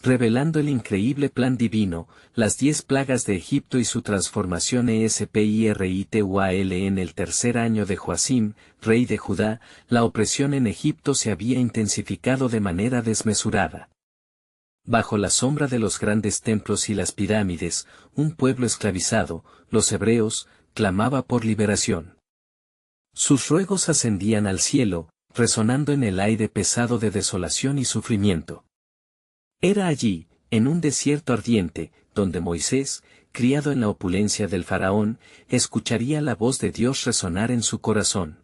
revelando el increíble plan divino, las 10 plagas de Egipto y su transformación espiritual. En el tercer año de Joacim, rey de Judá, la opresión en Egipto se había intensificado de manera desmesurada. Bajo la sombra de los grandes templos y las pirámides, un pueblo esclavizado, los hebreos, clamaba por liberación. Sus ruegos ascendían al cielo, resonando en el aire pesado de desolación y sufrimiento. Era allí, en un desierto ardiente, donde Moisés, criado en la opulencia del faraón, escucharía la voz de Dios resonar en su corazón.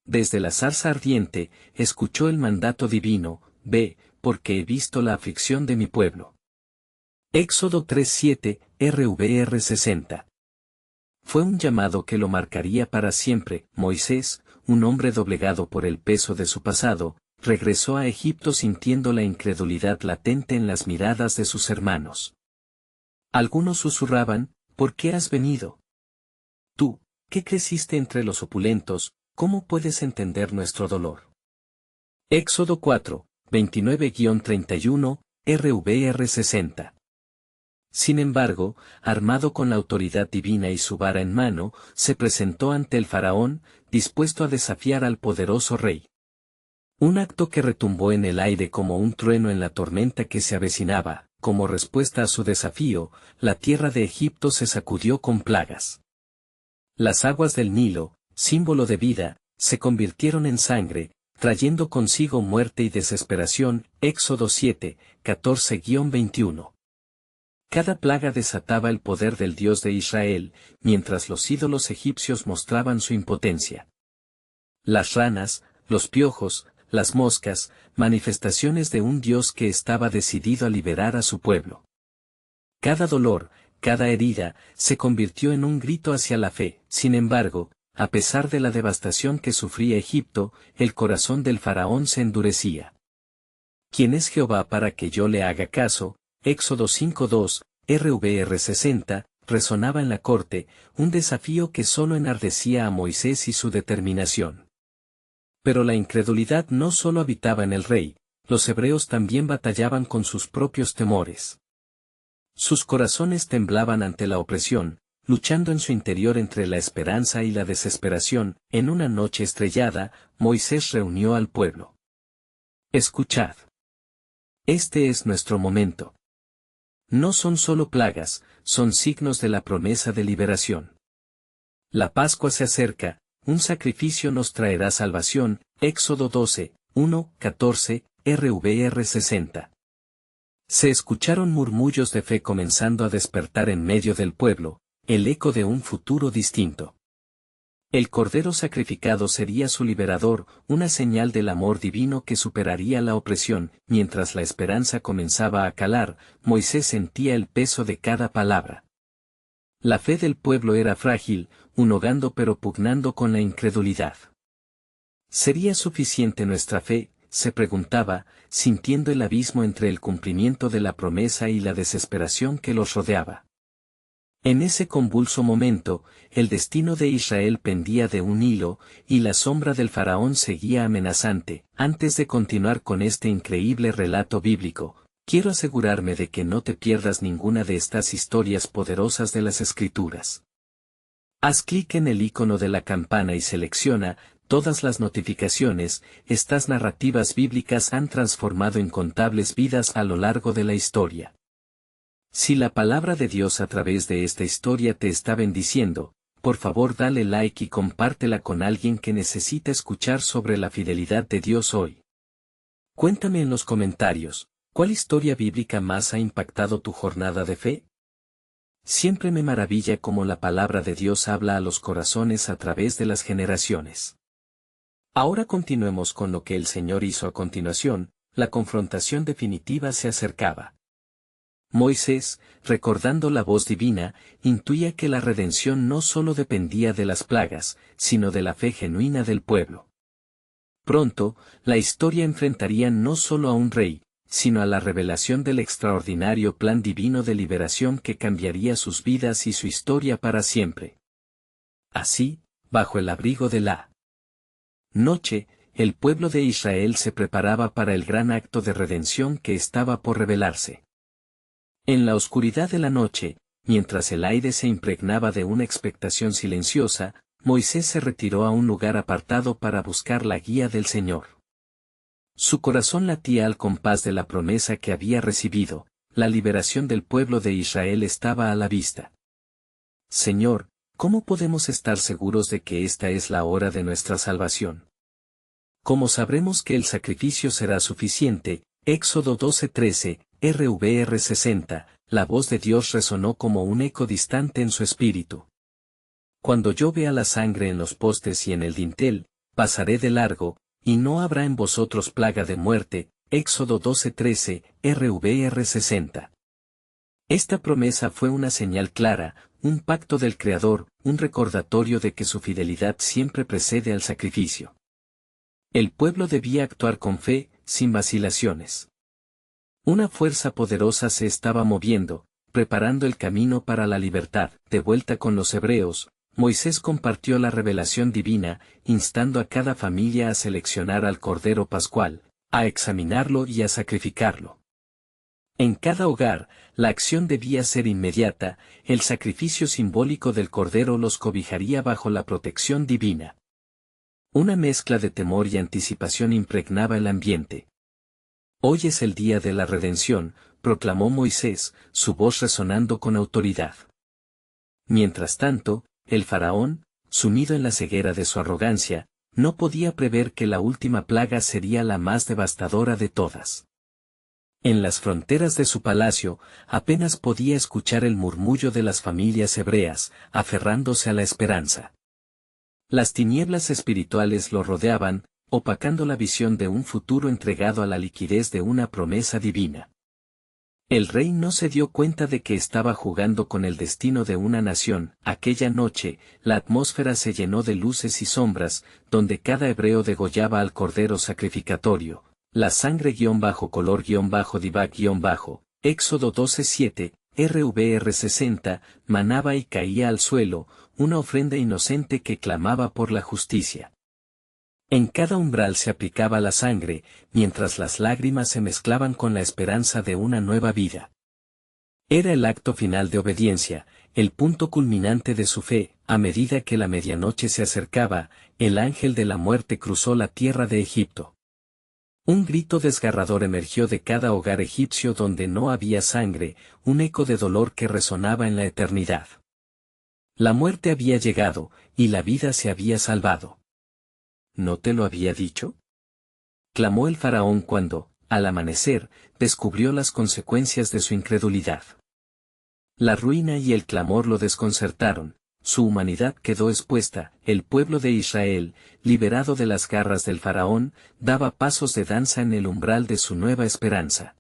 Desde la zarza ardiente, escuchó el mandato divino: ve, porque he visto la aflicción de mi pueblo. Éxodo 3:7, RVR 60. Fue un llamado que lo marcaría para siempre. Moisés, un hombre doblegado por el peso de su pasado, regresó a Egipto sintiendo la incredulidad latente en las miradas de sus hermanos. Algunos susurraban: ¿por qué has venido? Tú, que creciste entre los opulentos, ¿cómo puedes entender nuestro dolor? Éxodo 4, 29-31, RVR 60. Sin embargo, armado con la autoridad divina y su vara en mano, se presentó ante el faraón, dispuesto a desafiar al poderoso rey. Un acto que retumbó en el aire como un trueno en la tormenta que se avecinaba. Como respuesta a su desafío, la tierra de Egipto se sacudió con plagas. Las aguas del Nilo, símbolo de vida, se convirtieron en sangre, trayendo consigo muerte y desesperación. Éxodo 7, 14-21. Cada plaga desataba el poder del Dios de Israel, mientras los ídolos egipcios mostraban su impotencia. Las ranas, los piojos, las moscas, manifestaciones de un Dios que estaba decidido a liberar a su pueblo. Cada dolor, cada herida, se convirtió en un grito hacia la fe. Sin embargo, a pesar de la devastación que sufría Egipto, el corazón del faraón se endurecía. ¿Quién es Jehová para que yo le haga caso? Éxodo 5:2, RVR 60, resonaba en la corte, un desafío que solo enardecía a Moisés y su determinación. Pero la incredulidad no solo habitaba en el rey, los hebreos también batallaban con sus propios temores. Sus corazones temblaban ante la opresión, luchando en su interior entre la esperanza y la desesperación. En una noche estrellada, Moisés reunió al pueblo. Escuchad. Este es nuestro momento. No son solo plagas, son signos de la promesa de liberación. La Pascua se acerca, un sacrificio nos traerá salvación. Éxodo 12, 1-14, RVR 60. Se escucharon murmullos de fe comenzando a despertar en medio del pueblo, el eco de un futuro distinto. El cordero sacrificado sería su liberador, una señal del amor divino que superaría la opresión. Mientras la esperanza comenzaba a calar, Moisés sentía el peso de cada palabra. La fe del pueblo era frágil, hunogando pero pugnando con la incredulidad. ¿Sería suficiente nuestra fe?, se preguntaba, sintiendo el abismo entre el cumplimiento de la promesa y la desesperación que los rodeaba. En ese convulso momento, el destino de Israel pendía de un hilo, y la sombra del faraón seguía amenazante. Antes de continuar con este increíble relato bíblico, quiero asegurarme de que no te pierdas ninguna de estas historias poderosas de las Escrituras. Haz clic en el icono de la campana y selecciona todas las notificaciones. Estas narrativas bíblicas han transformado incontables vidas a lo largo de la historia. Si la palabra de Dios a través de esta historia te está bendiciendo, por favor dale like y compártela con alguien que necesita escuchar sobre la fidelidad de Dios hoy. Cuéntame en los comentarios, ¿cuál historia bíblica más ha impactado tu jornada de fe? Siempre me maravilla cómo la palabra de Dios habla a los corazones a través de las generaciones. Ahora continuemos con lo que el Señor hizo a continuación. La confrontación definitiva se acercaba. Moisés, recordando la voz divina, intuía que la redención no solo dependía de las plagas, sino de la fe genuina del pueblo. Pronto, la historia enfrentaría no solo a un rey, sino a la revelación del extraordinario plan divino de liberación que cambiaría sus vidas y su historia para siempre. Así, bajo el abrigo de la noche, el pueblo de Israel se preparaba para el gran acto de redención que estaba por revelarse. En la oscuridad de la noche, mientras el aire se impregnaba de una expectación silenciosa, Moisés se retiró a un lugar apartado para buscar la guía del Señor. Su corazón latía al compás de la promesa que había recibido, la liberación del pueblo de Israel estaba a la vista. Señor, ¿cómo podemos estar seguros de que esta es la hora de nuestra salvación? ¿Cómo sabremos que el sacrificio será suficiente? Éxodo 12:13, RVR 60, la voz de Dios resonó como un eco distante en su espíritu. Cuando yo vea la sangre en los postes y en el dintel, pasaré de largo, y no habrá en vosotros plaga de muerte. Éxodo 12:13, RVR 60. Esta promesa fue una señal clara, un pacto del Creador, un recordatorio de que su fidelidad siempre precede al sacrificio. El pueblo debía actuar con fe, sin vacilaciones. Una fuerza poderosa se estaba moviendo, preparando el camino para la libertad. De vuelta con los hebreos, Moisés compartió la revelación divina, instando a cada familia a seleccionar al Cordero Pascual, a examinarlo y a sacrificarlo. En cada hogar, la acción debía ser inmediata, el sacrificio simbólico del Cordero los cobijaría bajo la protección divina. Una mezcla de temor y anticipación impregnaba el ambiente. Hoy es el día de la redención, proclamó Moisés, su voz resonando con autoridad. Mientras tanto, el faraón, sumido en la ceguera de su arrogancia, no podía prever que la última plaga sería la más devastadora de todas. En las fronteras de su palacio, apenas podía escuchar el murmullo de las familias hebreas, aferrándose a la esperanza. Las tinieblas espirituales lo rodeaban, opacando la visión de un futuro entregado a la liquidez de una promesa divina. El rey no se dio cuenta de que estaba jugando con el destino de una nación. Aquella noche, la atmósfera se llenó de luces y sombras, donde cada hebreo degollaba al cordero sacrificatorio. La sangre-color-divac- Éxodo 12:7, RVR 60, manaba y caía al suelo, una ofrenda inocente que clamaba por la justicia. En cada umbral se aplicaba la sangre, mientras las lágrimas se mezclaban con la esperanza de una nueva vida. Era el acto final de obediencia, el punto culminante de su fe. A medida que la medianoche se acercaba, el ángel de la muerte cruzó la tierra de Egipto. Un grito desgarrador emergió de cada hogar egipcio donde no había sangre, un eco de dolor que resonaba en la eternidad. La muerte había llegado, y la vida se había salvado. ¿No te lo había dicho?, clamó el faraón cuando, al amanecer, descubrió las consecuencias de su incredulidad. La ruina y el clamor lo desconcertaron, su humanidad quedó expuesta. El pueblo de Israel, liberado de las garras del faraón, daba pasos de danza en el umbral de su nueva esperanza.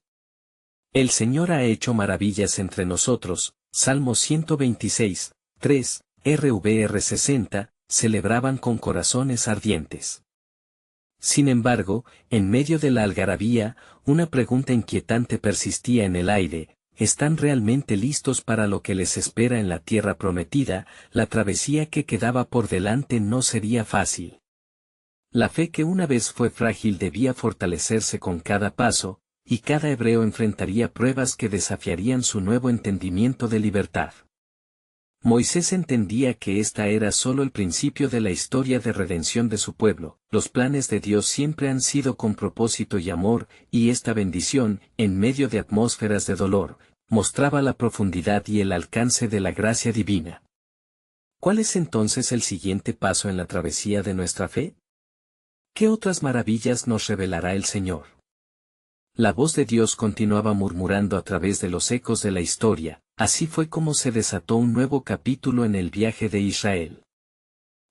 El Señor ha hecho maravillas entre nosotros. Salmo 126, 3, RVR 60, celebraban con corazones ardientes. Sin embargo, en medio de la algarabía, una pregunta inquietante persistía en el aire: ¿están realmente listos para lo que les espera en la tierra prometida? La travesía que quedaba por delante no sería fácil. La fe que una vez fue frágil debía fortalecerse con cada paso, y cada hebreo enfrentaría pruebas que desafiarían su nuevo entendimiento de libertad. Moisés entendía que esta era solo el principio de la historia de redención de su pueblo. Los planes de Dios siempre han sido con propósito y amor, y esta bendición, en medio de atmósferas de dolor, mostraba la profundidad y el alcance de la gracia divina. ¿Cuál es entonces el siguiente paso en la travesía de nuestra fe? ¿Qué otras maravillas nos revelará el Señor? La voz de Dios continuaba murmurando a través de los ecos de la historia. Así fue como se desató un nuevo capítulo en el viaje de Israel.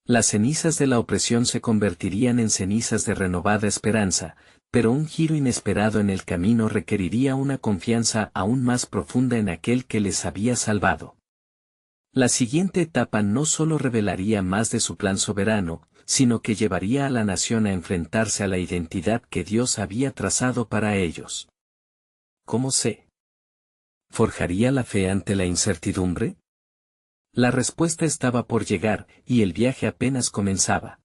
Las cenizas de la opresión se convertirían en cenizas de renovada esperanza, pero un giro inesperado en el camino requeriría una confianza aún más profunda en aquel que les había salvado. La siguiente etapa no solo revelaría más de su plan soberano, sino que llevaría a la nación a enfrentarse a la identidad que Dios había trazado para ellos. ¿Cómo se forjaría la fe ante la incertidumbre? La respuesta estaba por llegar, y el viaje apenas comenzaba.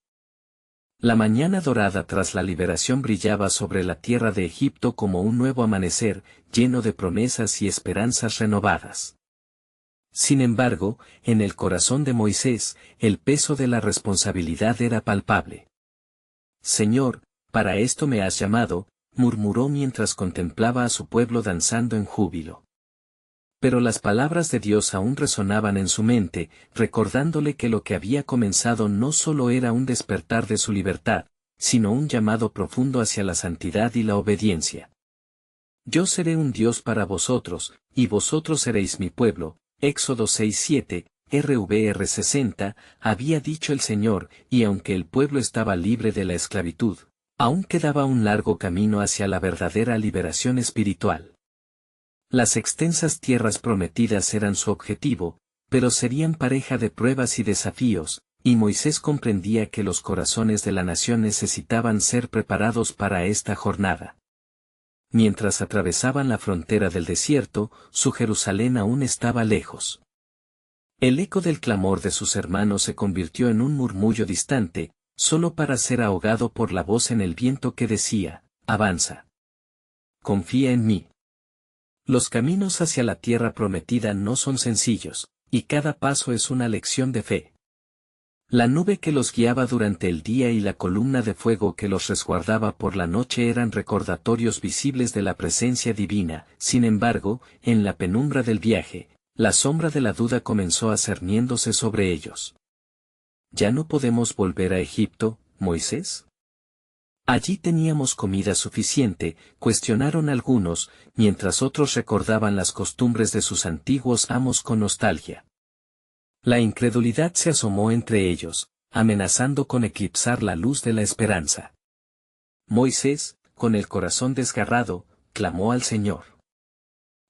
La mañana dorada tras la liberación brillaba sobre la tierra de Egipto como un nuevo amanecer, lleno de promesas y esperanzas renovadas. Sin embargo, en el corazón de Moisés, el peso de la responsabilidad era palpable. «Señor, para esto me has llamado», murmuró mientras contemplaba a su pueblo danzando en júbilo. Pero las palabras de Dios aún resonaban en su mente, recordándole que lo que había comenzado no solo era un despertar de su libertad, sino un llamado profundo hacia la santidad y la obediencia. «Yo seré un Dios para vosotros, y vosotros seréis mi pueblo», Éxodo 6:7, RVR 60, había dicho el Señor, y aunque el pueblo estaba libre de la esclavitud, aún quedaba un largo camino hacia la verdadera liberación espiritual. Las extensas tierras prometidas eran su objetivo, pero serían pareja de pruebas y desafíos, y Moisés comprendía que los corazones de la nación necesitaban ser preparados para esta jornada. Mientras atravesaban la frontera del desierto, su Jerusalén aún estaba lejos. El eco del clamor de sus hermanos se convirtió en un murmullo distante, solo para ser ahogado por la voz en el viento que decía, «Avanza. Confía en mí». Los caminos hacia la tierra prometida no son sencillos, y cada paso es una lección de fe. La nube que los guiaba durante el día y la columna de fuego que los resguardaba por la noche eran recordatorios visibles de la presencia divina. Sin embargo, en la penumbra del viaje, la sombra de la duda comenzó a cerniéndose sobre ellos. ¿Ya no podemos volver a Egipto, Moisés? Allí teníamos comida suficiente, cuestionaron algunos, mientras otros recordaban las costumbres de sus antiguos amos con nostalgia. La incredulidad se asomó entre ellos, amenazando con eclipsar la luz de la esperanza. Moisés, con el corazón desgarrado, clamó al Señor.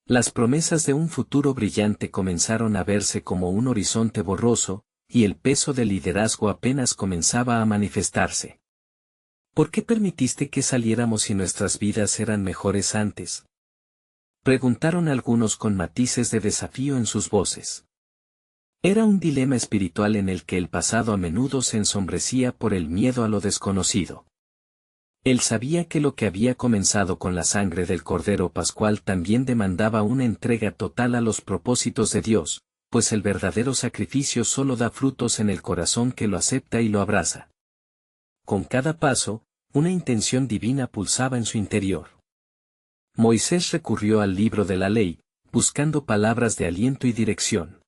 Las promesas de un futuro brillante comenzaron a verse como un horizonte borroso, y el peso del liderazgo apenas comenzaba a manifestarse. ¿Por qué permitiste que saliéramos si nuestras vidas eran mejores antes? Preguntaron algunos con matices de desafío en sus voces. Era un dilema espiritual en el que el pasado a menudo se ensombrecía por el miedo a lo desconocido. Él sabía que lo que había comenzado con la sangre del Cordero Pascual también demandaba una entrega total a los propósitos de Dios, pues el verdadero sacrificio solo da frutos en el corazón que lo acepta y lo abraza. Con cada paso, una intención divina pulsaba en su interior. Moisés recurrió al libro de la ley, buscando palabras de aliento y dirección.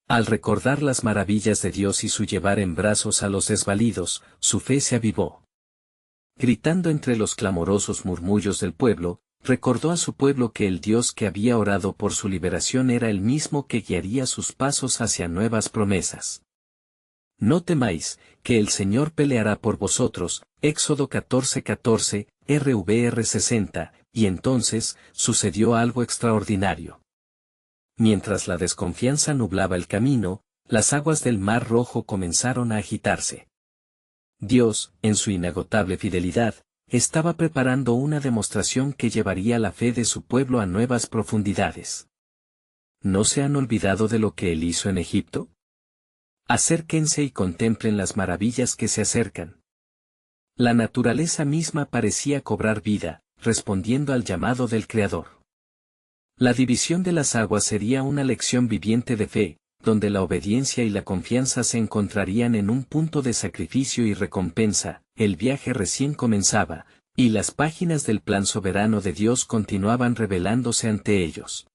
Al recordar las maravillas de Dios y su llevar en brazos a los desvalidos, su fe se avivó. Gritando entre los clamorosos murmullos del pueblo, recordó a su pueblo que el Dios que había orado por su liberación era el mismo que guiaría sus pasos hacia nuevas promesas. No temáis, que el Señor peleará por vosotros, Éxodo 14:14, RVR 60, y entonces, sucedió algo extraordinario. Mientras la desconfianza nublaba el camino, las aguas del Mar Rojo comenzaron a agitarse. Dios, en su inagotable fidelidad, estaba preparando una demostración que llevaría la fe de su pueblo a nuevas profundidades. ¿No se han olvidado de lo que Él hizo en Egipto? Acérquense y contemplen las maravillas que se acercan. La naturaleza misma parecía cobrar vida, respondiendo al llamado del Creador. La división de las aguas sería una lección viviente de fe, donde la obediencia y la confianza se encontrarían en un punto de sacrificio y recompensa. El viaje recién comenzaba, y las páginas del plan soberano de Dios continuaban revelándose ante ellos.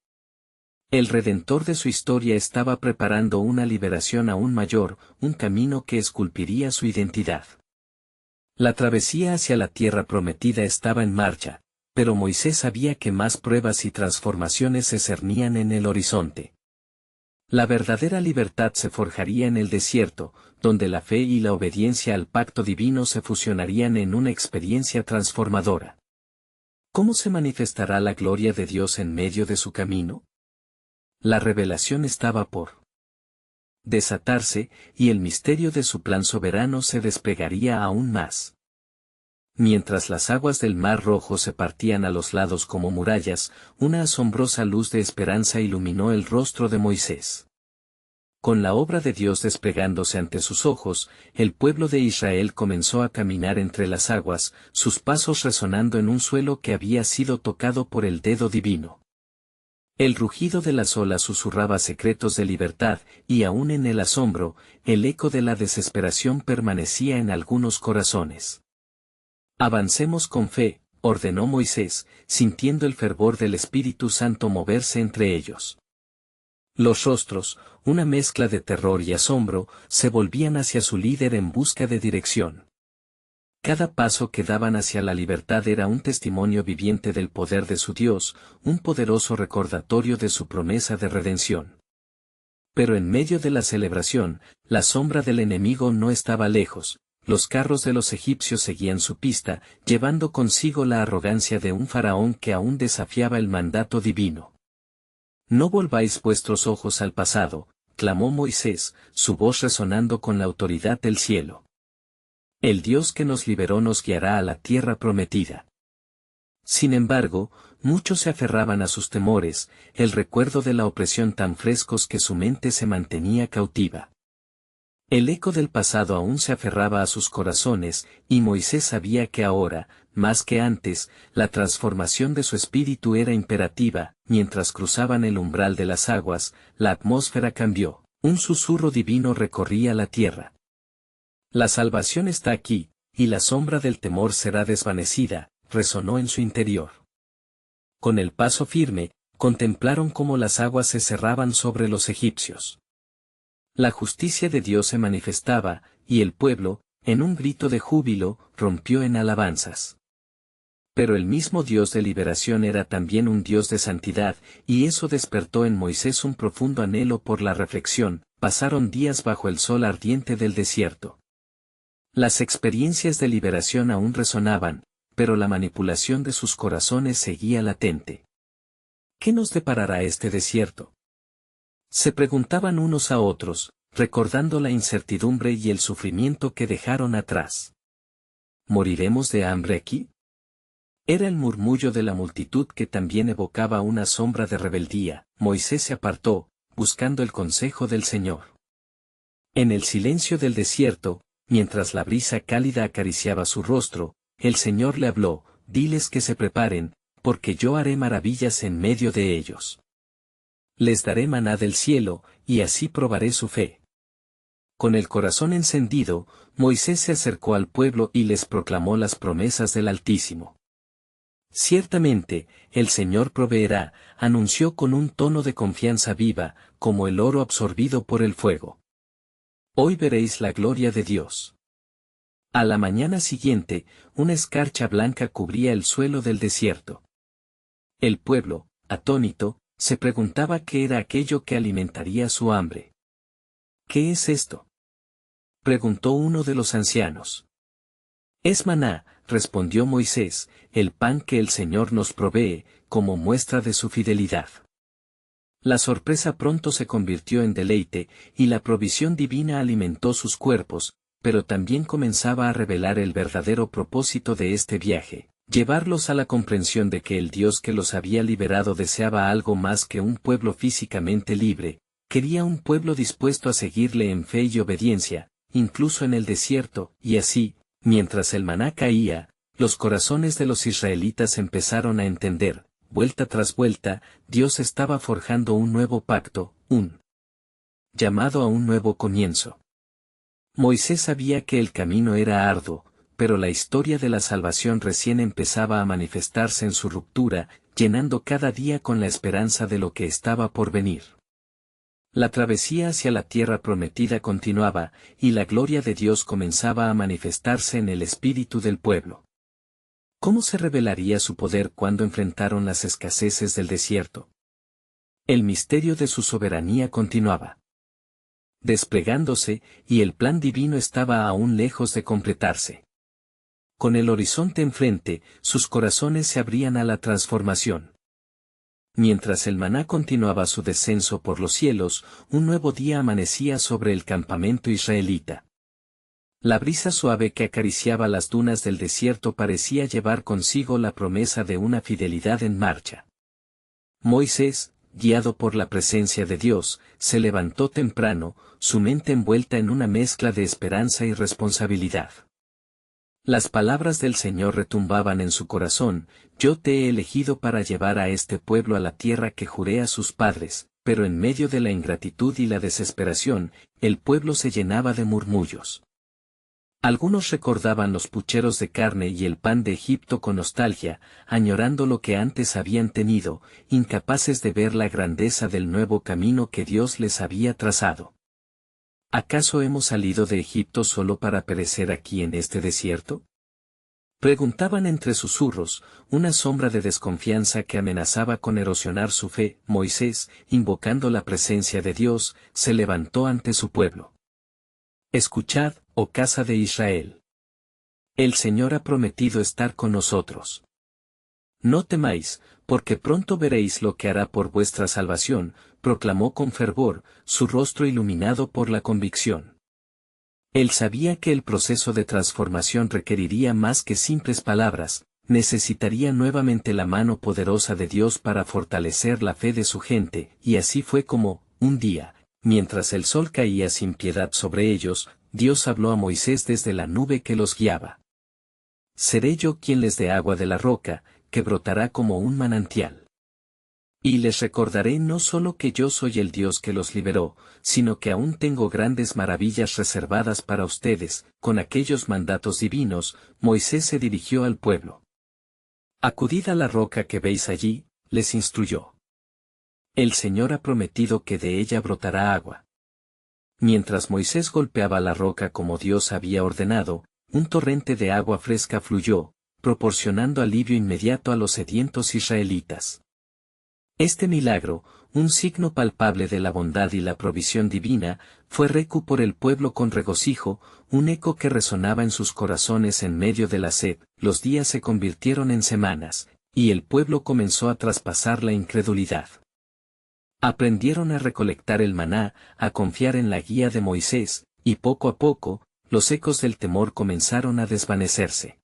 El Redentor de su historia estaba preparando una liberación aún mayor, un camino que esculpiría su identidad. La travesía hacia la tierra prometida estaba en marcha, pero Moisés sabía que más pruebas y transformaciones se cernían en el horizonte. La verdadera libertad se forjaría en el desierto, donde la fe y la obediencia al pacto divino se fusionarían en una experiencia transformadora. ¿Cómo se manifestará la gloria de Dios en medio de su camino? La revelación estaba por desatarse, y el misterio de su plan soberano se desplegaría aún más. Mientras las aguas del Mar Rojo se partían a los lados como murallas, una asombrosa luz de esperanza iluminó el rostro de Moisés. Con la obra de Dios desplegándose ante sus ojos, el pueblo de Israel comenzó a caminar entre las aguas, sus pasos resonando en un suelo que había sido tocado por el dedo divino. El rugido de las olas susurraba secretos de libertad, y aún en el asombro, el eco de la desesperación permanecía en algunos corazones. Avancemos con fe, ordenó Moisés, sintiendo el fervor del Espíritu Santo moverse entre ellos. Los rostros, una mezcla de terror y asombro, se volvían hacia su líder en busca de dirección. Cada paso que daban hacia la libertad era un testimonio viviente del poder de su Dios, un poderoso recordatorio de su promesa de redención. Pero en medio de la celebración, la sombra del enemigo no estaba lejos. Los carros de los egipcios seguían su pista, llevando consigo la arrogancia de un faraón que aún desafiaba el mandato divino. No volváis vuestros ojos al pasado, clamó Moisés, su voz resonando con la autoridad del cielo. El Dios que nos liberó nos guiará a la tierra prometida. Sin embargo, muchos se aferraban a sus temores, el recuerdo de la opresión tan frescos que su mente se mantenía cautiva. El eco del pasado aún se aferraba a sus corazones, y Moisés sabía que ahora, más que antes, la transformación de su espíritu era imperativa. Mientras cruzaban el umbral de las aguas, la atmósfera cambió, un susurro divino recorría la tierra. La salvación está aquí, y la sombra del temor será desvanecida, resonó en su interior. Con el paso firme, contemplaron cómo las aguas se cerraban sobre los egipcios. La justicia de Dios se manifestaba, y el pueblo, en un grito de júbilo, rompió en alabanzas. Pero el mismo Dios de liberación era también un Dios de santidad, y eso despertó en Moisés un profundo anhelo por la reflexión. Pasaron días bajo el sol ardiente del desierto. Las experiencias de liberación aún resonaban, pero la manipulación de sus corazones seguía latente. ¿Qué nos deparará este desierto?, se preguntaban unos a otros, recordando la incertidumbre y el sufrimiento que dejaron atrás. ¿Moriremos de hambre aquí? Era el murmullo de la multitud que también evocaba una sombra de rebeldía. Moisés se apartó, buscando el consejo del Señor. En el silencio del desierto, mientras la brisa cálida acariciaba su rostro, el Señor le habló: diles que se preparen, porque yo haré maravillas en medio de ellos. Les daré maná del cielo, y así probaré su fe. Con el corazón encendido, Moisés se acercó al pueblo y les proclamó las promesas del Altísimo. Ciertamente, el Señor proveerá, anunció con un tono de confianza viva, como el oro absorbido por el fuego. Hoy veréis la gloria de Dios. A la mañana siguiente, una escarcha blanca cubría el suelo del desierto. El pueblo, atónito, se preguntaba qué era aquello que alimentaría su hambre. ¿Qué es esto?, preguntó uno de los ancianos. Es maná, respondió Moisés, el pan que el Señor nos provee, como muestra de su fidelidad. La sorpresa pronto se convirtió en deleite, y la provisión divina alimentó sus cuerpos, pero también comenzaba a revelar el verdadero propósito de este viaje. Llevarlos a la comprensión de que el Dios que los había liberado deseaba algo más que un pueblo físicamente libre, quería un pueblo dispuesto a seguirle en fe y obediencia, incluso en el desierto, y así, mientras el maná caía, los corazones de los israelitas empezaron a entender, vuelta tras vuelta, Dios estaba forjando un nuevo pacto, un llamado a un nuevo comienzo. Moisés sabía que el camino era arduo, pero la historia de la salvación recién empezaba a manifestarse en su ruptura, llenando cada día con la esperanza de lo que estaba por venir. La travesía hacia la tierra prometida continuaba, y la gloria de Dios comenzaba a manifestarse en el espíritu del pueblo. ¿Cómo se revelaría su poder cuando enfrentaron las escaseces del desierto? El misterio de su soberanía continuaba desplegándose, y el plan divino estaba aún lejos de completarse. Con el horizonte enfrente, sus corazones se abrían a la transformación. Mientras el maná continuaba su descenso por los cielos, un nuevo día amanecía sobre el campamento israelita. La brisa suave que acariciaba las dunas del desierto parecía llevar consigo la promesa de una fidelidad en marcha. Moisés, guiado por la presencia de Dios, se levantó temprano, su mente envuelta en una mezcla de esperanza y responsabilidad. Las palabras del Señor retumbaban en su corazón: yo te he elegido para llevar a este pueblo a la tierra que juré a sus padres. Pero en medio de la ingratitud y la desesperación, el pueblo se llenaba de murmullos. Algunos recordaban los pucheros de carne y el pan de Egipto con nostalgia, añorando lo que antes habían tenido, incapaces de ver la grandeza del nuevo camino que Dios les había trazado. ¿Acaso hemos salido de Egipto solo para perecer aquí en este desierto? Preguntaban entre susurros, una sombra de desconfianza que amenazaba con erosionar su fe. Moisés, invocando la presencia de Dios, se levantó ante su pueblo. Escuchad, oh casa de Israel. El Señor ha prometido estar con nosotros. No temáis, porque pronto veréis lo que hará por vuestra salvación, proclamó con fervor, su rostro iluminado por la convicción. Él sabía que el proceso de transformación requeriría más que simples palabras, necesitaría nuevamente la mano poderosa de Dios para fortalecer la fe de su gente, y así fue como, un día, mientras el sol caía sin piedad sobre ellos, Dios habló a Moisés desde la nube que los guiaba. Seré yo quien les dé agua de la roca, que brotará como un manantial. Y les recordaré no solo que yo soy el Dios que los liberó, sino que aún tengo grandes maravillas reservadas para ustedes. Con aquellos mandatos divinos, Moisés se dirigió al pueblo. Acudid a la roca que veis allí, les instruyó. El Señor ha prometido que de ella brotará agua. Mientras Moisés golpeaba la roca como Dios había ordenado, un torrente de agua fresca fluyó, proporcionando alivio inmediato a los sedientos israelitas. Este milagro, un signo palpable de la bondad y la provisión divina, fue recu por el pueblo con regocijo, un eco que resonaba en sus corazones en medio de la sed. Los días se convirtieron en semanas, y el pueblo comenzó a traspasar la incredulidad. Aprendieron a recolectar el maná, a confiar en la guía de Moisés, y poco a poco, los ecos del temor comenzaron a desvanecerse.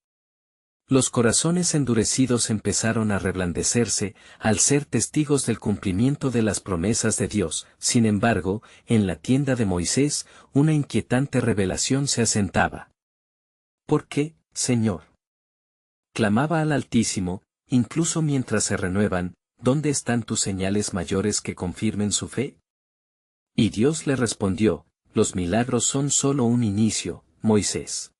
Los corazones endurecidos empezaron a reblandecerse, al ser testigos del cumplimiento de las promesas de Dios. Sin embargo, en la tienda de Moisés, una inquietante revelación se asentaba. ¿Por qué, Señor? Clamaba al Altísimo, incluso mientras se renuevan, ¿dónde están tus señales mayores que confirmen su fe? Y Dios le respondió, los milagros son solo un inicio, Moisés.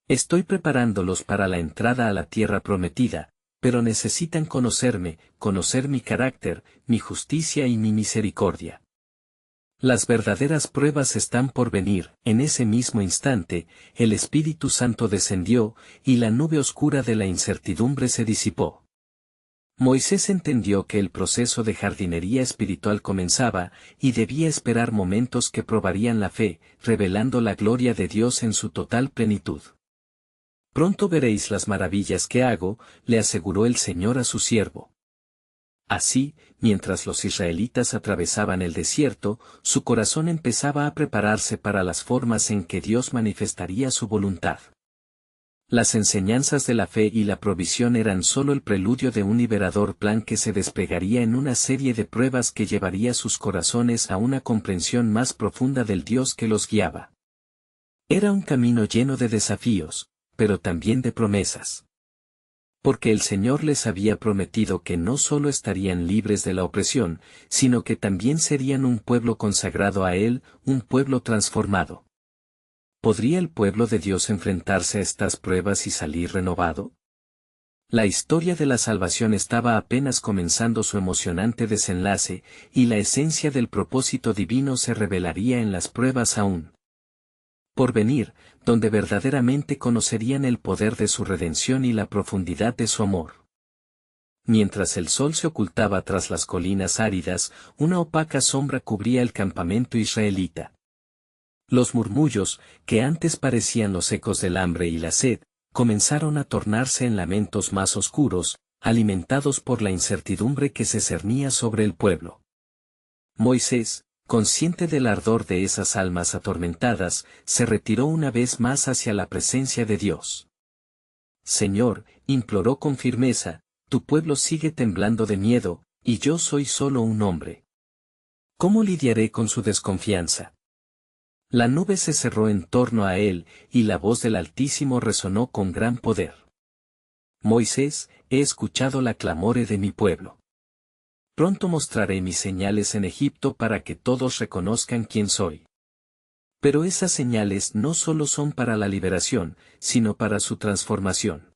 Estoy preparándolos para la entrada a la tierra prometida, pero necesitan conocerme, conocer mi carácter, mi justicia y mi misericordia. Las verdaderas pruebas están por venir. En ese mismo instante, el Espíritu Santo descendió, y la nube oscura de la incertidumbre se disipó. Moisés entendió que el proceso de jardinería espiritual comenzaba, y debía esperar momentos que probarían la fe, revelando la gloria de Dios en su total plenitud. Pronto veréis las maravillas que hago, le aseguró el Señor a su siervo. Así, mientras los israelitas atravesaban el desierto, su corazón empezaba a prepararse para las formas en que Dios manifestaría su voluntad. Las enseñanzas de la fe y la provisión eran solo el preludio de un liberador plan que se desplegaría en una serie de pruebas que llevaría sus corazones a una comprensión más profunda del Dios que los guiaba. Era un camino lleno de desafíos, pero también de promesas. Porque el Señor les había prometido que no solo estarían libres de la opresión, sino que también serían un pueblo consagrado a Él, un pueblo transformado. ¿Podría el pueblo de Dios enfrentarse a estas pruebas y salir renovado? La historia de la salvación estaba apenas comenzando su emocionante desenlace, y la esencia del propósito divino se revelaría en las pruebas aún por venir, donde verdaderamente conocerían el poder de su redención y la profundidad de su amor. Mientras el sol se ocultaba tras las colinas áridas, una opaca sombra cubría el campamento israelita. Los murmullos, que antes parecían los ecos del hambre y la sed, comenzaron a tornarse en lamentos más oscuros, alimentados por la incertidumbre que se cernía sobre el pueblo. Moisés, consciente del ardor de esas almas atormentadas, se retiró una vez más hacia la presencia de Dios. Señor, imploró con firmeza, tu pueblo sigue temblando de miedo, Y yo soy solo un hombre. ¿Cómo lidiaré con su desconfianza? La nube se cerró en torno a él, y la voz del Altísimo resonó con gran poder. Moisés, he escuchado la clamore de mi pueblo. Pronto mostraré mis señales en Egipto para que todos reconozcan quién soy. Pero esas señales no solo son para la liberación, sino para su transformación.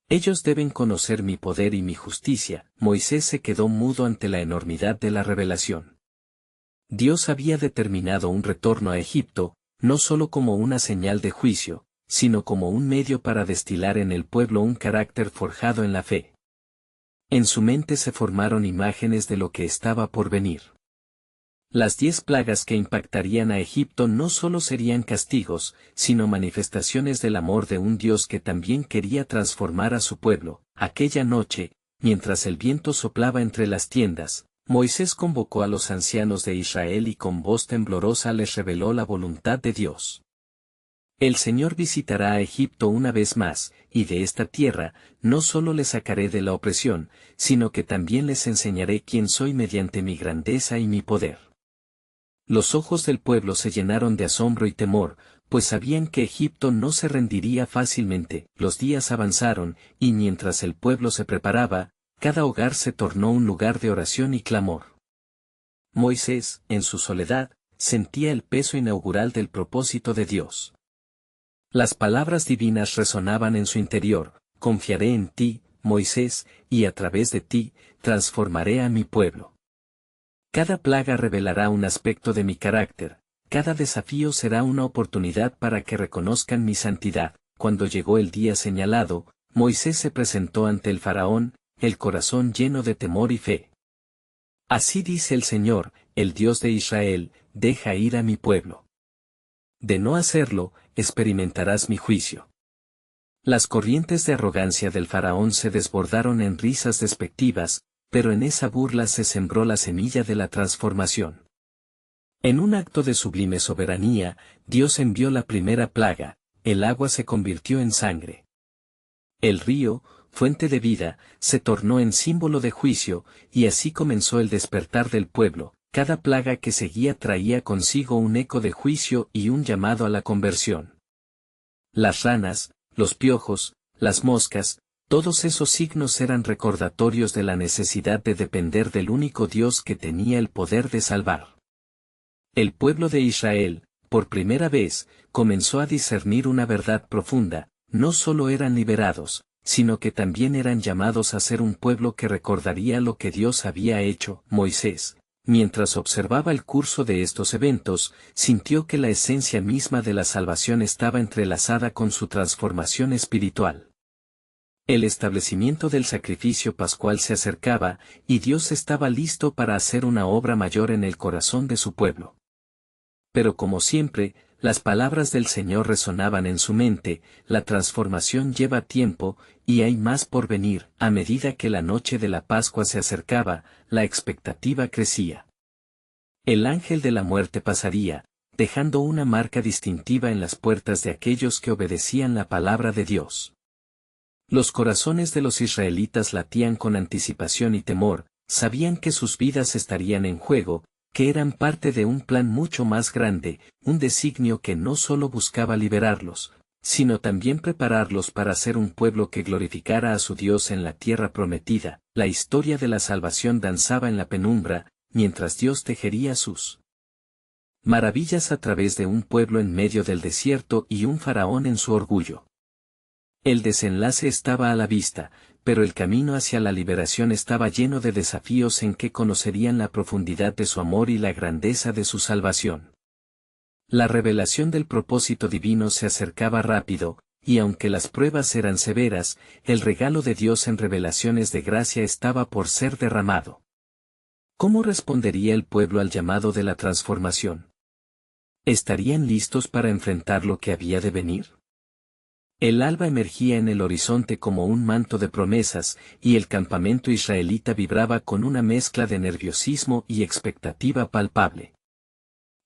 Ellos deben conocer mi poder y mi justicia. Moisés se quedó mudo ante la enormidad de la revelación. Dios había determinado un retorno a Egipto, no solo como una señal de juicio, sino como un medio para destilar en el pueblo un carácter forjado en la fe. En su mente se formaron imágenes de lo que estaba por venir. Las 10 plagas que impactarían a Egipto no solo serían castigos, sino manifestaciones del amor de un Dios que también quería transformar a su pueblo. Aquella noche, mientras el viento soplaba entre las tiendas, Moisés convocó a los ancianos de Israel y con voz temblorosa les reveló la voluntad de Dios. El Señor visitará a Egipto una vez más, y de esta tierra, no solo les sacaré de la opresión, sino que también les enseñaré quién soy mediante mi grandeza y mi poder. Los ojos del pueblo se llenaron de asombro y temor, pues sabían que Egipto no se rendiría fácilmente. Los días avanzaron, y mientras el pueblo se preparaba, cada hogar se tornó un lugar de oración y clamor. Moisés, en su soledad, sentía el peso inaugural del propósito de Dios. Las palabras divinas resonaban en su interior: confiaré en ti, Moisés, y a través de ti, transformaré a mi pueblo. Cada plaga revelará un aspecto de mi carácter, cada desafío será una oportunidad para que reconozcan mi santidad. Cuando llegó el día señalado, Moisés se presentó ante el faraón, el corazón lleno de temor y fe. Así dice el Señor, el Dios de Israel: deja ir a mi pueblo. De no hacerlo, experimentarás mi juicio. Las corrientes de arrogancia del faraón se desbordaron en risas despectivas, pero en esa burla se sembró la semilla de la transformación. En un acto de sublime soberanía, Dios envió la primera plaga: el agua se convirtió en sangre. El río, fuente de vida, se tornó en símbolo de juicio, y así comenzó el despertar del pueblo. Cada plaga que seguía traía consigo un eco de juicio y un llamado a la conversión. Las ranas, los piojos, las moscas, todos esos signos eran recordatorios de la necesidad de depender del único Dios que tenía el poder de salvar. El pueblo de Israel, por primera vez, comenzó a discernir una verdad profunda: no solo eran liberados, sino que también eran llamados a ser un pueblo que recordaría lo que Dios había hecho. Moisés, mientras observaba el curso de estos eventos, sintió que la esencia misma de la salvación estaba entrelazada con su transformación espiritual. El establecimiento del sacrificio pascual se acercaba, y Dios estaba listo para hacer una obra mayor en el corazón de su pueblo. Pero como siempre, las palabras del Señor resonaban en su mente: la transformación lleva tiempo, y hay más por venir. A medida que la noche de la Pascua se acercaba, la expectativa crecía. El ángel de la muerte pasaría, dejando una marca distintiva en las puertas de aquellos que obedecían la palabra de Dios. Los corazones de los israelitas latían con anticipación y temor, sabían que sus vidas estarían en juego, que eran parte de un plan mucho más grande, un designio que no solo buscaba liberarlos, sino también prepararlos para ser un pueblo que glorificara a su Dios en la tierra prometida. La historia de la salvación danzaba en la penumbra, mientras Dios tejería sus maravillas a través de un pueblo en medio del desierto y un faraón en su orgullo. El desenlace estaba a la vista, pero el camino hacia la liberación estaba lleno de desafíos en que conocerían la profundidad de su amor y la grandeza de su salvación. La revelación del propósito divino se acercaba rápido, y aunque las pruebas eran severas, el regalo de Dios en revelaciones de gracia estaba por ser derramado. ¿Cómo respondería el pueblo al llamado de la transformación? ¿Estarían listos para enfrentar lo que había de venir? El alba emergía en el horizonte como un manto de promesas, y el campamento israelita vibraba con una mezcla de nerviosismo y expectativa palpable.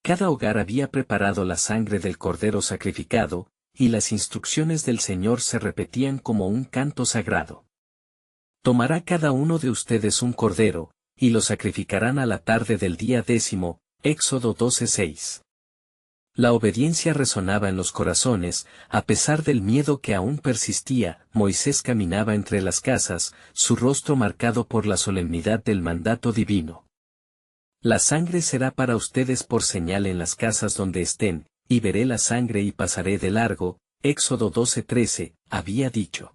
Cada hogar había preparado la sangre del cordero sacrificado, y las instrucciones del Señor se repetían como un canto sagrado. Tomará cada uno de ustedes un cordero, y lo sacrificarán a la tarde del día 10, Éxodo 12:6. La obediencia resonaba en los corazones, a pesar del miedo que aún persistía. Moisés caminaba entre las casas, su rostro marcado por la solemnidad del mandato divino. La sangre será para ustedes por señal en las casas donde estén, y veré la sangre y pasaré de largo, Éxodo 12:13, había dicho.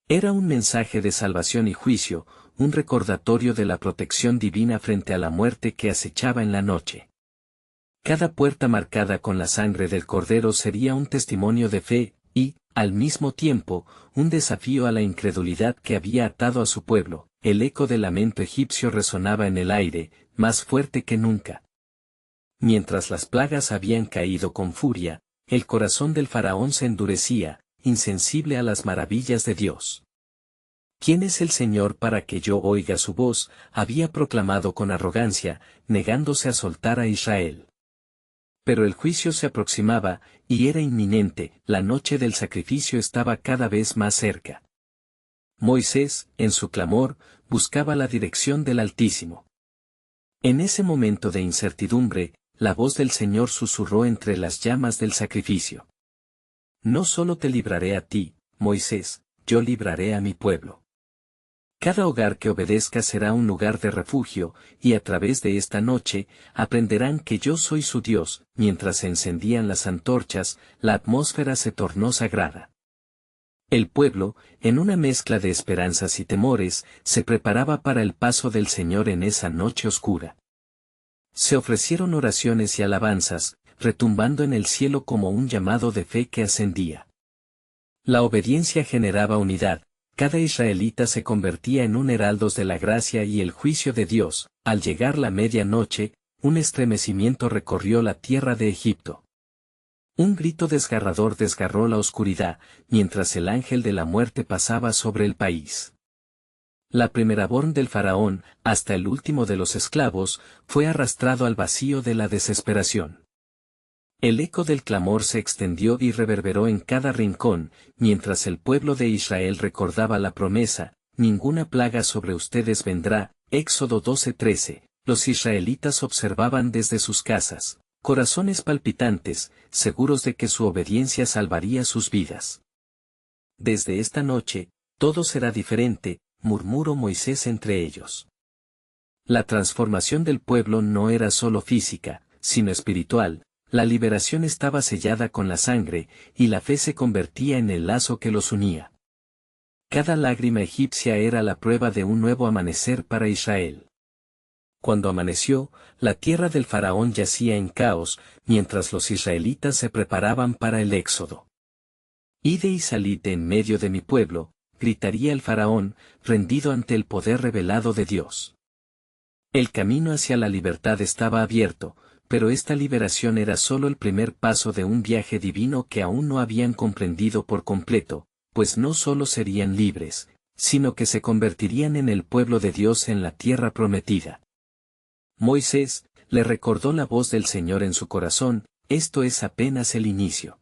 Era un mensaje de salvación y juicio, un recordatorio de la protección divina frente a la muerte que acechaba en la noche. Cada puerta marcada con la sangre del cordero sería un testimonio de fe, y, al mismo tiempo, un desafío a la incredulidad que había atado a su pueblo. El eco del lamento egipcio resonaba en el aire, más fuerte que nunca. Mientras las plagas habían caído con furia, el corazón del faraón se endurecía, insensible a las maravillas de Dios. ¿Quién es el Señor para que yo oiga su voz?, había proclamado con arrogancia, negándose a soltar a Israel. Pero el juicio se aproximaba, y era inminente. La noche del sacrificio estaba cada vez más cerca. Moisés, en su clamor, buscaba la dirección del Altísimo. En ese momento de incertidumbre, la voz del Señor susurró entre las llamas del sacrificio. No solo te libraré a ti, Moisés, yo libraré a mi pueblo. Cada hogar que obedezca será un lugar de refugio, y a través de esta noche, aprenderán que yo soy su Dios. Mientras se encendían las antorchas, la atmósfera se tornó sagrada. El pueblo, en una mezcla de esperanzas y temores, se preparaba para el paso del Señor en esa noche oscura. Se ofrecieron oraciones y alabanzas, retumbando en el cielo como un llamado de fe que ascendía. La obediencia generaba unidad. Cada israelita se convertía en un heraldos de la gracia y el juicio de Dios. Al llegar la medianoche, un estremecimiento recorrió la tierra de Egipto. Un grito desgarrador desgarró la oscuridad, mientras el ángel de la muerte pasaba sobre el país. La primeraborn del faraón, hasta el último de los esclavos, fue arrastrado al vacío de la desesperación. El eco del clamor se extendió y reverberó en cada rincón, mientras el pueblo de Israel recordaba la promesa: ninguna plaga sobre ustedes vendrá. Éxodo 12:13. Los israelitas observaban desde sus casas, corazones palpitantes, seguros de que su obediencia salvaría sus vidas. Desde esta noche, todo será diferente, murmuró Moisés entre ellos. La transformación del pueblo no era solo física, sino espiritual. La liberación estaba sellada con la sangre, y la fe se convertía en el lazo que los unía. Cada lágrima egipcia era la prueba de un nuevo amanecer para Israel. Cuando amaneció, la tierra del faraón yacía en caos, mientras los israelitas se preparaban para el éxodo. «Id y salid en medio de mi pueblo», gritaría el faraón, rendido ante el poder revelado de Dios. El camino hacia la libertad estaba abierto, pero esta liberación era solo el primer paso de un viaje divino que aún no habían comprendido por completo, pues no solo serían libres, sino que se convertirían en el pueblo de Dios en la tierra prometida. Moisés le recordó la voz del Señor en su corazón: esto es apenas el inicio.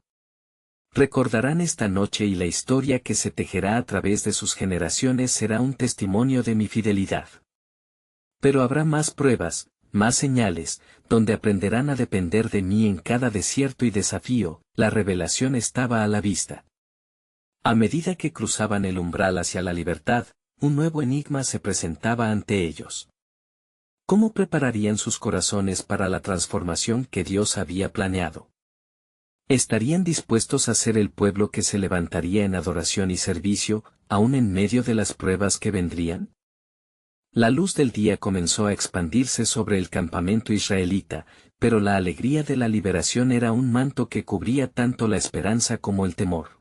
Recordarán esta noche, y la historia que se tejerá a través de sus generaciones será un testimonio de mi fidelidad. Pero habrá más pruebas, más señales, donde aprenderán a depender de mí en cada desierto y desafío. La revelación estaba a la vista. A medida que cruzaban el umbral hacia la libertad, un nuevo enigma se presentaba ante ellos. ¿Cómo prepararían sus corazones para la transformación que Dios había planeado? ¿Estarían dispuestos a ser el pueblo que se levantaría en adoración y servicio, aún en medio de las pruebas que vendrían? La luz del día comenzó a expandirse sobre el campamento israelita, pero la alegría de la liberación era un manto que cubría tanto la esperanza como el temor.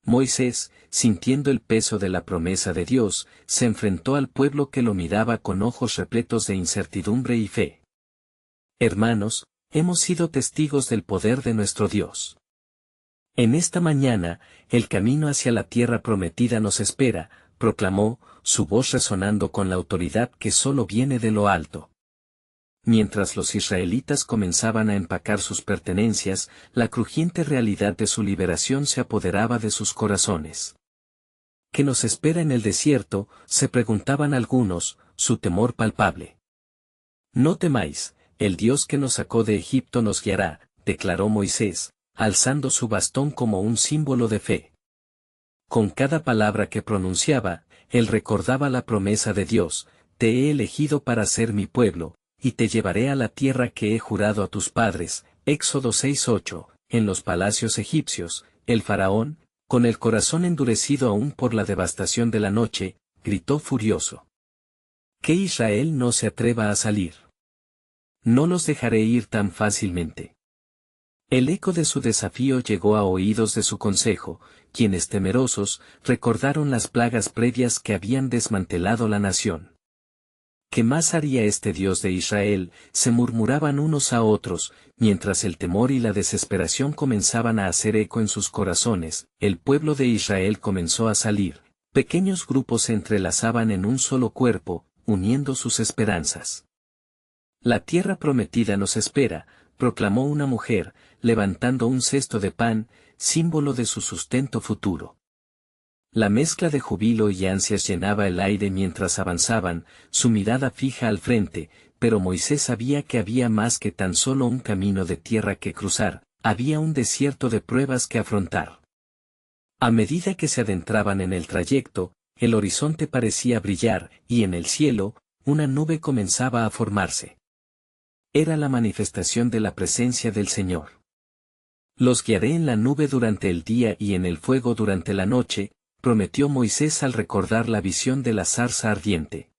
Moisés, sintiendo el peso de la promesa de Dios, se enfrentó al pueblo que lo miraba con ojos repletos de incertidumbre y fe. Hermanos, hemos sido testigos del poder de nuestro Dios. En esta mañana, el camino hacia la tierra prometida nos espera, proclamó, su voz resonando con la autoridad que solo viene de lo alto. Mientras los israelitas comenzaban a empacar sus pertenencias, la crujiente realidad de su liberación se apoderaba de sus corazones. ¿Qué nos espera en el desierto?, se preguntaban algunos, su temor palpable. No temáis, el Dios que nos sacó de Egipto nos guiará, declaró Moisés, alzando su bastón como un símbolo de fe. Con cada palabra que pronunciaba, él recordaba la promesa de Dios: te he elegido para ser mi pueblo, y te llevaré a la tierra que he jurado a tus padres. Éxodo 6:8. En los palacios egipcios, el faraón, con el corazón endurecido aún por la devastación de la noche, gritó furioso: que Israel no se atreva a salir. No los dejaré ir tan fácilmente. El eco de su desafío llegó a oídos de su consejo, quienes temerosos, recordaron las plagas previas que habían desmantelado la nación. ¿Qué más haría este Dios de Israel?, se murmuraban unos a otros, mientras el temor y la desesperación comenzaban a hacer eco en sus corazones. El pueblo de Israel comenzó a salir. Pequeños grupos se entrelazaban en un solo cuerpo, uniendo sus esperanzas. La tierra prometida nos espera, proclamó una mujer, levantando un cesto de pan, símbolo de su sustento futuro. La mezcla de júbilo y ansias llenaba el aire mientras avanzaban, su mirada fija al frente, pero Moisés sabía que había más que tan solo un camino de tierra que cruzar, había un desierto de pruebas que afrontar. A medida que se adentraban en el trayecto, el horizonte parecía brillar, y en el cielo, una nube comenzaba a formarse. Era la manifestación de la presencia del Señor. Los guiaré en la nube durante el día y en el fuego durante la noche, prometió Moisés al recordar la visión de la zarza ardiente.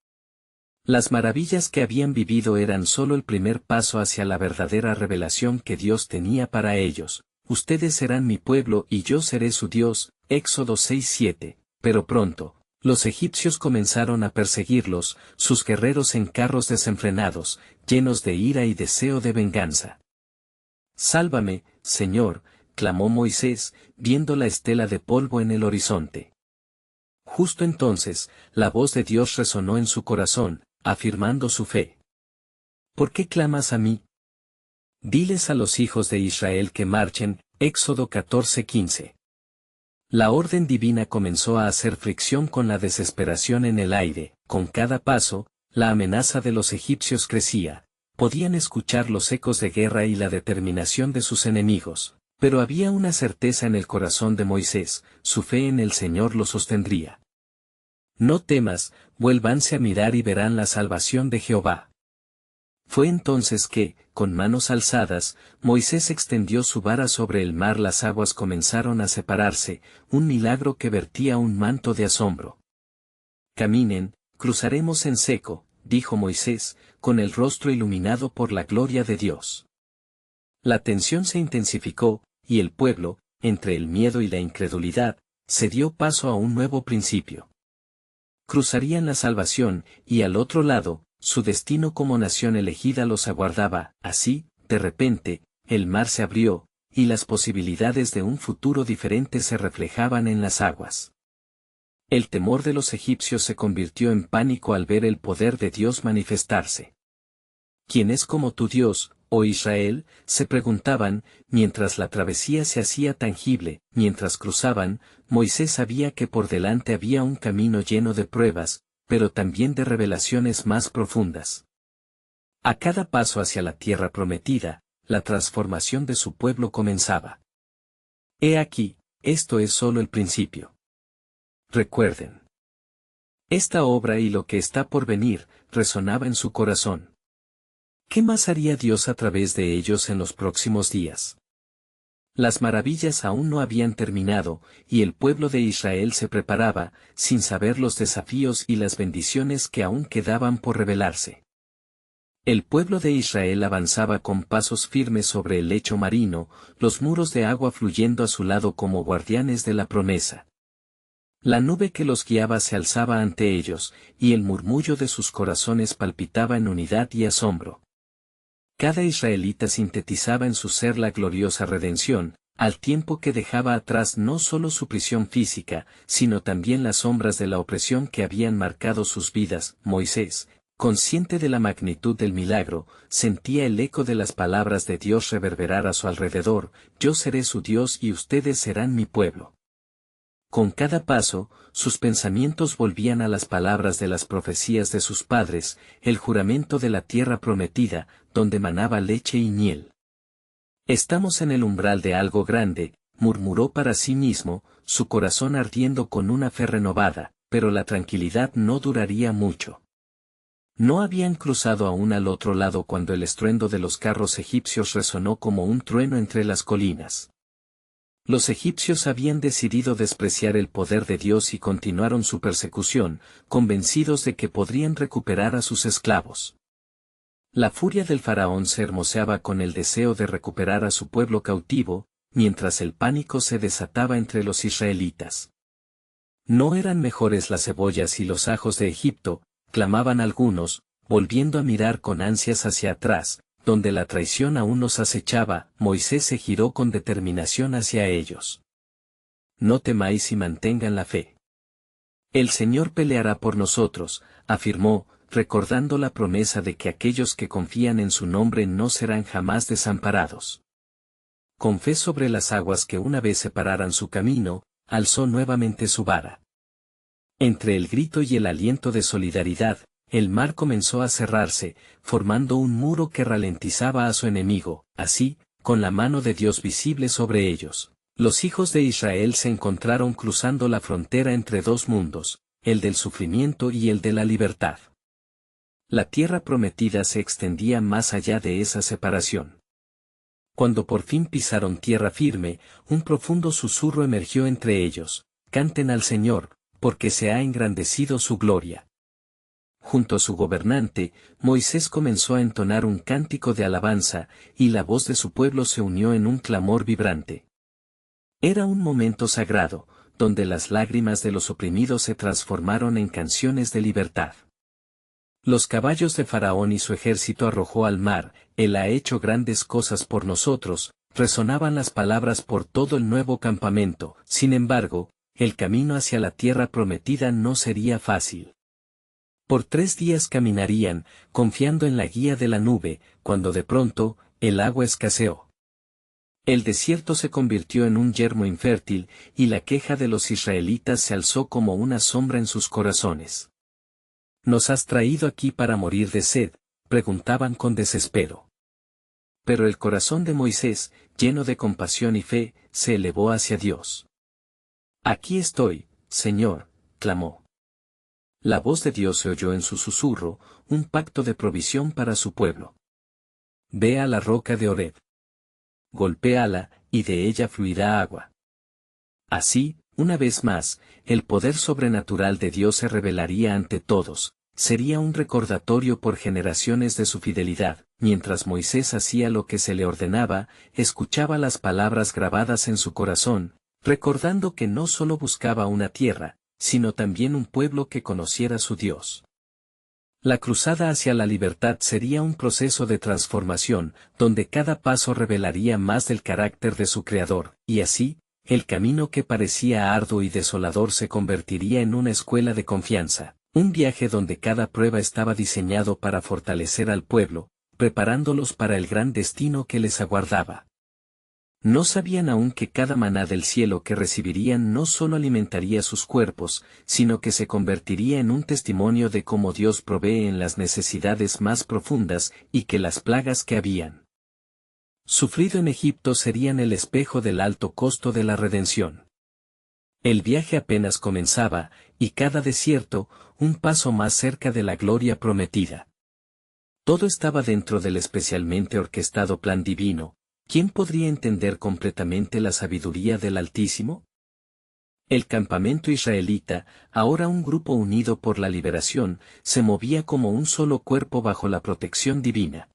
Las maravillas que habían vivido eran solo el primer paso hacia la verdadera revelación que Dios tenía para ellos. Ustedes serán mi pueblo y yo seré su Dios, Éxodo 6:7. Pero pronto, los egipcios comenzaron a perseguirlos, sus guerreros en carros desenfrenados, llenos de ira y deseo de venganza. Sálvame, Señor, clamó Moisés, viendo la estela de polvo en el horizonte. Justo entonces, la voz de Dios resonó en su corazón, afirmando su fe. ¿Por qué clamas a mí? Diles a los hijos de Israel que marchen, Éxodo 14:15. La orden divina comenzó a hacer fricción con la desesperación en el aire. Con cada paso, la amenaza de los egipcios crecía. Podían escuchar los ecos de guerra y la determinación de sus enemigos, pero había una certeza en el corazón de Moisés: su fe en el Señor lo sostendría. No temas, vuélvanse a mirar y verán la salvación de Jehová. Fue entonces que, con manos alzadas, Moisés extendió su vara sobre el mar. Las aguas comenzaron a separarse, un milagro que vertía un manto de asombro. Caminen, cruzaremos en seco, dijo Moisés, con el rostro iluminado por la gloria de Dios. La tensión se intensificó, y el pueblo, entre el miedo y la incredulidad, se dio paso a un nuevo principio. Cruzarían la salvación, y al otro lado, su destino como nación elegida los aguardaba. Así, de repente, el mar se abrió, y las posibilidades de un futuro diferente se reflejaban en las aguas. El temor de los egipcios se convirtió en pánico al ver el poder de Dios manifestarse. ¿Quién es como tu Dios, oh Israel?, se preguntaban, mientras la travesía se hacía tangible. Mientras cruzaban, Moisés sabía que por delante había un camino lleno de pruebas, pero también de revelaciones más profundas. A cada paso hacia la tierra prometida, la transformación de su pueblo comenzaba. He aquí, esto es solo el principio. Recuerden. Esta obra y lo que está por venir, resonaba en su corazón. ¿Qué más haría Dios a través de ellos en los próximos días? Las maravillas aún no habían terminado, y el pueblo de Israel se preparaba, sin saber los desafíos y las bendiciones que aún quedaban por revelarse. El pueblo de Israel avanzaba con pasos firmes sobre el lecho marino, los muros de agua fluyendo a su lado como guardianes de la promesa. La nube que los guiaba se alzaba ante ellos, y el murmullo de sus corazones palpitaba en unidad y asombro. Cada israelita sintetizaba en su ser la gloriosa redención, al tiempo que dejaba atrás no solo su prisión física, sino también las sombras de la opresión que habían marcado sus vidas. Moisés, consciente de la magnitud del milagro, sentía el eco de las palabras de Dios reverberar a su alrededor: yo seré su Dios y ustedes serán mi pueblo. Con cada paso, sus pensamientos volvían a las palabras de las profecías de sus padres, el juramento de la tierra prometida, donde manaba leche y miel. Estamos en el umbral de algo grande, murmuró para sí mismo, su corazón ardiendo con una fe renovada, pero la tranquilidad no duraría mucho. No habían cruzado aún al otro lado cuando el estruendo de los carros egipcios resonó como un trueno entre las colinas. Los egipcios habían decidido despreciar el poder de Dios y continuaron su persecución, convencidos de que podrían recuperar a sus esclavos. La furia del faraón se hermoseaba con el deseo de recuperar a su pueblo cautivo, mientras el pánico se desataba entre los israelitas. ¿No eran mejores las cebollas y los ajos de Egipto?, clamaban algunos, volviendo a mirar con ansias hacia atrás, donde la traición aún nos acechaba. Moisés se giró con determinación hacia ellos. No temáis y mantengan la fe. El Señor peleará por nosotros, afirmó, recordando la promesa de que aquellos que confían en su nombre no serán jamás desamparados. Con fe sobre las aguas que una vez separaran su camino, alzó nuevamente su vara. Entre el grito y el aliento de solidaridad, el mar comenzó a cerrarse, formando un muro que ralentizaba a su enemigo. Así, con la mano de Dios visible sobre ellos, los hijos de Israel se encontraron cruzando la frontera entre dos mundos, el del sufrimiento y el de la libertad. La tierra prometida se extendía más allá de esa separación. Cuando por fin pisaron tierra firme, un profundo susurro emergió entre ellos: canten al Señor, porque se ha engrandecido su gloria. Junto a su gobernante, Moisés comenzó a entonar un cántico de alabanza, y la voz de su pueblo se unió en un clamor vibrante. Era un momento sagrado, donde las lágrimas de los oprimidos se transformaron en canciones de libertad. Los caballos de Faraón y su ejército arrojó al mar: Él ha hecho grandes cosas por nosotros, resonaban las palabras por todo el nuevo campamento. Sin embargo, el camino hacia la tierra prometida no sería fácil. Por 3 días caminarían, confiando en la guía de la nube, cuando de pronto, el agua escaseó. El desierto se convirtió en un yermo infértil, y la queja de los israelitas se alzó como una sombra en sus corazones. ¿Nos has traído aquí para morir de sed?, preguntaban con desespero. Pero el corazón de Moisés, lleno de compasión y fe, se elevó hacia Dios. Aquí estoy, Señor, clamó. La voz de Dios se oyó en su susurro, un pacto de provisión para su pueblo. Ve a la roca de Horeb. Golpéala, y de ella fluirá agua. Así, una vez más, el poder sobrenatural de Dios se revelaría ante todos, sería un recordatorio por generaciones de su fidelidad. Mientras Moisés hacía lo que se le ordenaba, escuchaba las palabras grabadas en su corazón, recordando que no solo buscaba una tierra, sino también un pueblo que conociera su Dios. La cruzada hacia la libertad sería un proceso de transformación, donde cada paso revelaría más del carácter de su Creador, y así, el camino que parecía arduo y desolador se convertiría en una escuela de confianza, un viaje donde cada prueba estaba diseñado para fortalecer al pueblo, preparándolos para el gran destino que les aguardaba. No sabían aún que cada maná del cielo que recibirían no solo alimentaría sus cuerpos, sino que se convertiría en un testimonio de cómo Dios provee en las necesidades más profundas, y que las plagas que habían sufrido en Egipto serían el espejo del alto costo de la redención. El viaje apenas comenzaba, y cada desierto, un paso más cerca de la gloria prometida. Todo estaba dentro del especialmente orquestado plan divino. ¿Quién podría entender completamente la sabiduría del Altísimo? El campamento israelita, ahora un grupo unido por la liberación, se movía como un solo cuerpo bajo la protección divina.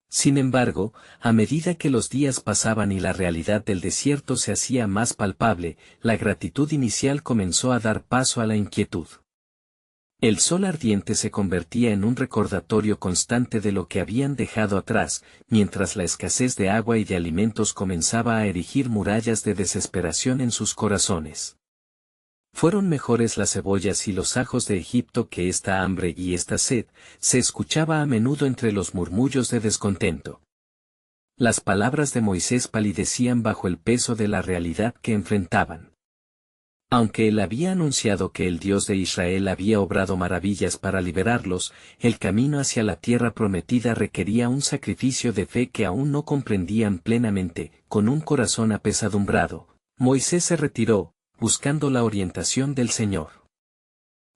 Sin embargo, a medida que los días pasaban y la realidad del desierto se hacía más palpable, la gratitud inicial comenzó a dar paso a la inquietud. El sol ardiente se convertía en un recordatorio constante de lo que habían dejado atrás, mientras la escasez de agua y de alimentos comenzaba a erigir murallas de desesperación en sus corazones. Fueron mejores las cebollas y los ajos de Egipto que esta hambre y esta sed, se escuchaba a menudo entre los murmullos de descontento. Las palabras de Moisés palidecían bajo el peso de la realidad que enfrentaban. Aunque él había anunciado que el Dios de Israel había obrado maravillas para liberarlos, el camino hacia la tierra prometida requería un sacrificio de fe que aún no comprendían plenamente. Con un corazón apesadumbrado, Moisés se retiró, buscando la orientación del Señor.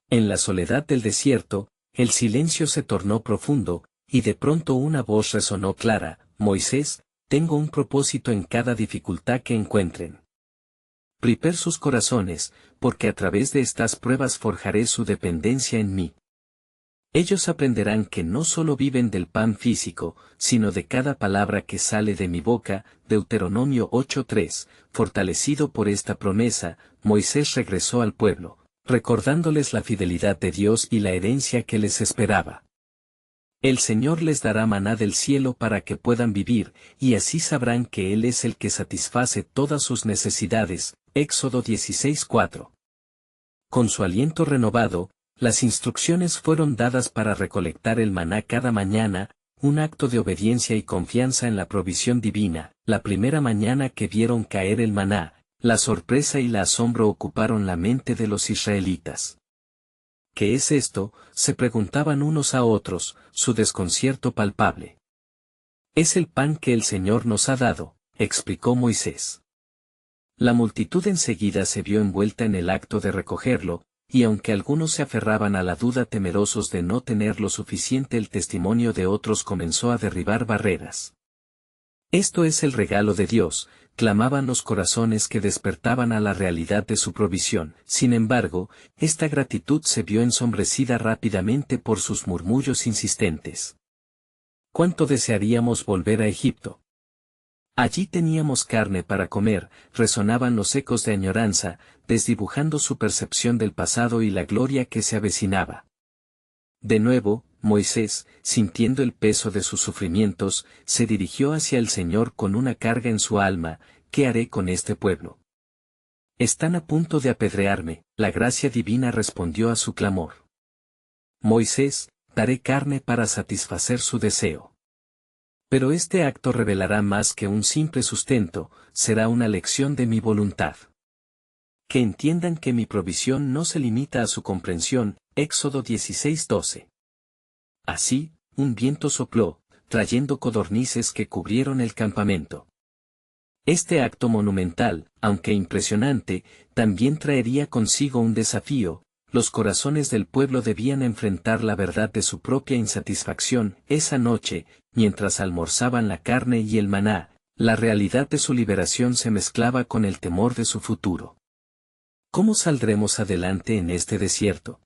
En la soledad del desierto, el silencio se tornó profundo, y de pronto una voz resonó clara: Moisés, tengo un propósito en cada dificultad que encuentren. Prepar sus corazones, porque a través de estas pruebas forjaré su dependencia en mí. Ellos aprenderán que no solo viven del pan físico, sino de cada palabra que sale de mi boca. Deuteronomio 8:3. Fortalecido por esta promesa, Moisés regresó al pueblo, recordándoles la fidelidad de Dios y la herencia que les esperaba. El Señor les dará maná del cielo para que puedan vivir, y así sabrán que Él es el que satisface todas sus necesidades. Éxodo 16:4. Con su aliento renovado, las instrucciones fueron dadas para recolectar el maná cada mañana, un acto de obediencia y confianza en la provisión divina. La primera mañana que vieron caer el maná, la sorpresa y la asombro ocuparon la mente de los israelitas. ¿Qué es esto?, se preguntaban unos a otros, su desconcierto palpable. Es el pan que el Señor nos ha dado, explicó Moisés. La multitud enseguida se vio envuelta en el acto de recogerlo, y aunque algunos se aferraban a la duda temerosos de no tener lo suficiente, el testimonio de otros comenzó a derribar barreras. Esto es el regalo de Dios, clamaban los corazones que despertaban a la realidad de su provisión. Sin embargo, esta gratitud se vio ensombrecida rápidamente por sus murmullos insistentes. ¿Cuánto desearíamos volver a Egipto? Allí teníamos carne para comer, resonaban los ecos de añoranza, desdibujando su percepción del pasado y la gloria que se avecinaba. De nuevo, Moisés, sintiendo el peso de sus sufrimientos, se dirigió hacia el Señor con una carga en su alma: ¿qué haré con este pueblo? Están a punto de apedrearme. La gracia divina respondió a su clamor. Moisés, daré carne para satisfacer su deseo. Pero este acto revelará más que un simple sustento, será una lección de mi voluntad. Que entiendan que mi provisión no se limita a su comprensión. Éxodo 16:12. Así, un viento sopló, trayendo codornices que cubrieron el campamento. Este acto monumental, aunque impresionante, también traería consigo un desafío. Los corazones del pueblo debían enfrentar la verdad de su propia insatisfacción. Esa noche, mientras almorzaban la carne y el maná, la realidad de su liberación se mezclaba con el temor de su futuro. ¿Cómo saldremos adelante en este desierto?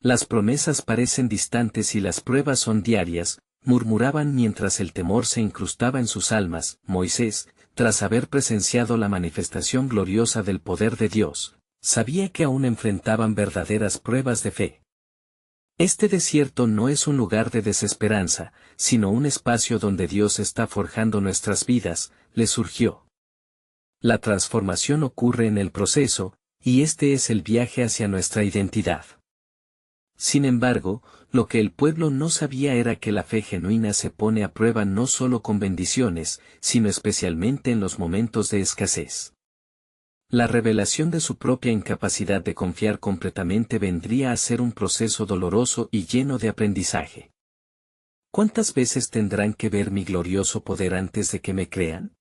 Las promesas parecen distantes y las pruebas son diarias, murmuraban mientras el temor se incrustaba en sus almas. Moisés, tras haber presenciado la manifestación gloriosa del poder de Dios, sabía que aún enfrentaban verdaderas pruebas de fe. Este desierto no es un lugar de desesperanza, sino un espacio donde Dios está forjando nuestras vidas, le surgió. La transformación ocurre en el proceso, y este es el viaje hacia nuestra identidad. Sin embargo, lo que el pueblo no sabía era que la fe genuina se pone a prueba no solo con bendiciones, sino especialmente en los momentos de escasez. La revelación de su propia incapacidad de confiar completamente vendría a ser un proceso doloroso y lleno de aprendizaje. ¿Cuántas veces tendrán que ver mi glorioso poder antes de que me crean?,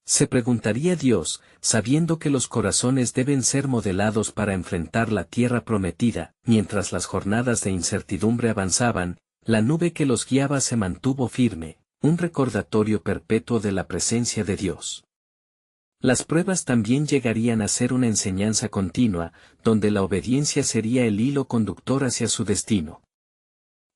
se preguntaría Dios, sabiendo que los corazones deben ser modelados para enfrentar la tierra prometida. Mientras las jornadas de incertidumbre avanzaban, la nube que los guiaba se mantuvo firme, un recordatorio perpetuo de la presencia de Dios. Las pruebas también llegarían a ser una enseñanza continua, donde la obediencia sería el hilo conductor hacia su destino.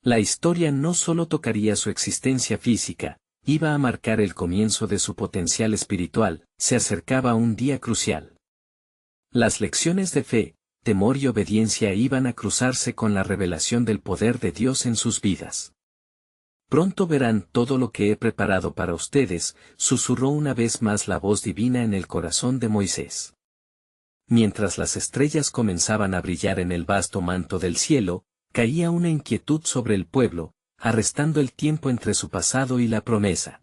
La historia no solo tocaría su existencia física, iba a marcar el comienzo de su potencial espiritual. Se acercaba un día crucial. Las lecciones de fe, temor y obediencia iban a cruzarse con la revelación del poder de Dios en sus vidas. Pronto verán todo lo que he preparado para ustedes, susurró una vez más la voz divina en el corazón de Moisés. Mientras las estrellas comenzaban a brillar en el vasto manto del cielo, caía una inquietud sobre el pueblo, arrestando el tiempo entre su pasado y la promesa.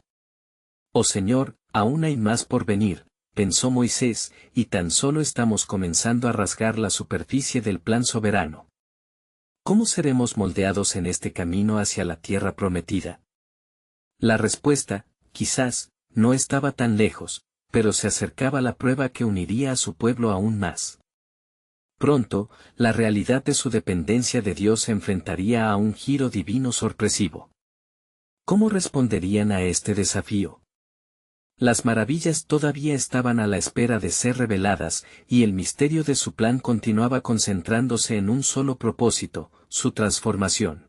Oh Señor, aún hay más por venir, pensó Moisés, y tan solo estamos comenzando a rasgar la superficie del plan soberano. ¿Cómo seremos moldeados en este camino hacia la tierra prometida? La respuesta, quizás, no estaba tan lejos, pero se acercaba la prueba que uniría a su pueblo aún más. Pronto, la realidad de su dependencia de Dios se enfrentaría a un giro divino sorpresivo. ¿Cómo responderían a este desafío? Las maravillas todavía estaban a la espera de ser reveladas, y el misterio de su plan continuaba concentrándose en un solo propósito, su transformación.